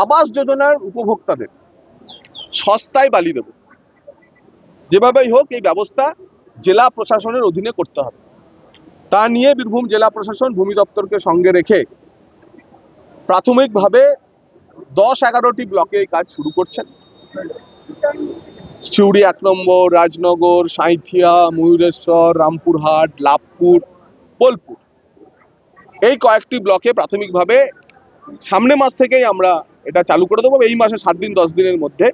আবাস যোজনার উপভোক্তাদের সস্তায় বালি দেব, যেভাবেই হোক এই ব্যবস্থা জেলা প্রশাসনের অধীনে করতে হবে। তা নিয়ে বীরভূম জেলা প্রশাসন ভূমি দপ্তরকে সঙ্গে রেখে প্রাথমিকভাবে 10-11টি ব্লকে এই কাজ শুরু করছেন। সিউড়ি 1 নম্বর, রাজনগর, সাঁইথিয়া, ময়ূরেশ্বর, রামপুরহাট, লাভপুর, বোলপুর, এই কয়েকটি ব্লকে প্রাথমিকভাবে সামনে মাস থেকেই আমরা এটা চালু করে দেবো। এই মাসে 7 দিন 10 দিনের মধ্যে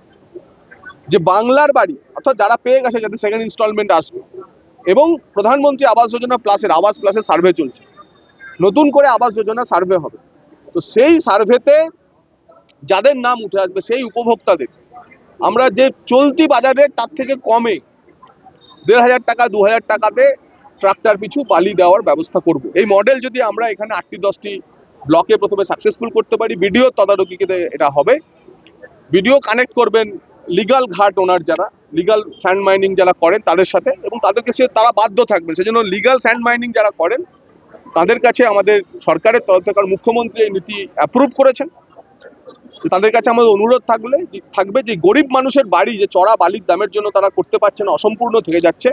যে বাংলার বাড়ি অর্থাৎ যারা পেয়ে গেছে, যাদের সেকেন্ড ইনস্টলমেন্ট আসবে, এবং প্রধানমন্ত্রী আবাস যোজনা প্লাসের আবাস প্লাসের সার্ভে চলছে, নতুন করে আবাস যোজনা সার্ভে হবে। তো সেই সার্ভেতে যাদের নাম উঠে আসবে সেই উপভোক্তাদের আমরা যে চলতি বাজার রেট তার থেকে কমে 1,500 টাকা 2,000 টাকাতে ট্রাক্টর পিছু বালি দেওয়ার ব্যবস্থা করব। এই মডেল যদি আমরা এখানে 8-10টি ব্লকে প্রথমে সাকসেসফুল করতে পারি, ভিডিও তদারকিতে এটা হবে। ভিডিও কানেক্ট করবেন লিগাল ঘাট ওনার, যারা লিগাল স্যান্ড মাইনিং যারা করেন তাদের সাথে, এবং তাদেরকে তারা বাধ্য থাকবেন। সেজন্য লিগাল স্যান্ড মাইনিং যারা করেন তাদের কাছে আমাদের সরকারের তরফ থেকে, মুখ্যমন্ত্রী এই নীতি অ্যাপ্রুভ করেছেন, তাদের কাছে আমাদের অনুরোধ থাকবে যে গরিব মানুষের বাড়ি যে চড়া বালির দামের জন্য তারা করতে পারছে না, অসম্পূর্ণ থেকে যাচ্ছে,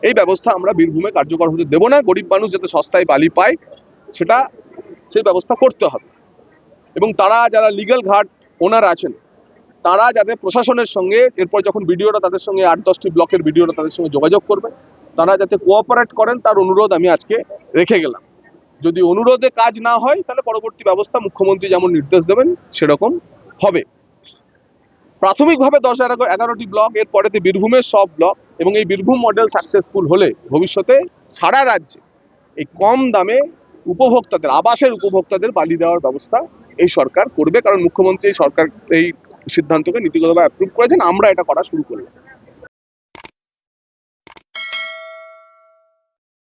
এই ব্যবস্থা আমরা বীরভূমে কার্যকর হতে দেব না। গরিব মানুষ যাতে সস্তায় বালি পায় সেই ব্যবস্থা করতে হবে। এবং তারা যারা লিগ্যাল ঘাট ওনার আছেন তারা যাতে প্রশাসনের সঙ্গে, এরপর যখন ভিডিওটা তাদের সঙ্গে 8-10টি ব্লকের ভিডিওটা তাদের সঙ্গে যোগাযোগ করবেন, তারা যাতে কোঅপারেট করেন তার অনুরোধ আমি আজকে রেখে গেলাম। যদি অনুরোধে কাজ না হয় তাহলে পরবর্তী ব্যবস্থা মুখ্যমন্ত্রী যেমন নির্দেশ দেবেন সেরকম হবে। প্রাথমিকভাবে 10-11টি ব্লক, এরপরেতে বীরভূমের সব ব্লক, এবং এই বীরভূম মডেল সাকসেসফুল হলে ভবিষ্যতে সারা রাজ্যে এই কম দামে উপভোক্তাদের, আবাসের উপভোক্তাদের বালি দেওয়ার ব্যবস্থা এই সরকার করবে। কারণ মুখ্যমন্ত্রী এই সিদ্ধান্তকে নীতিগতভাবে অ্যাপ্রুভ করেছেন, আমরা এটা করা শুরু করলাম।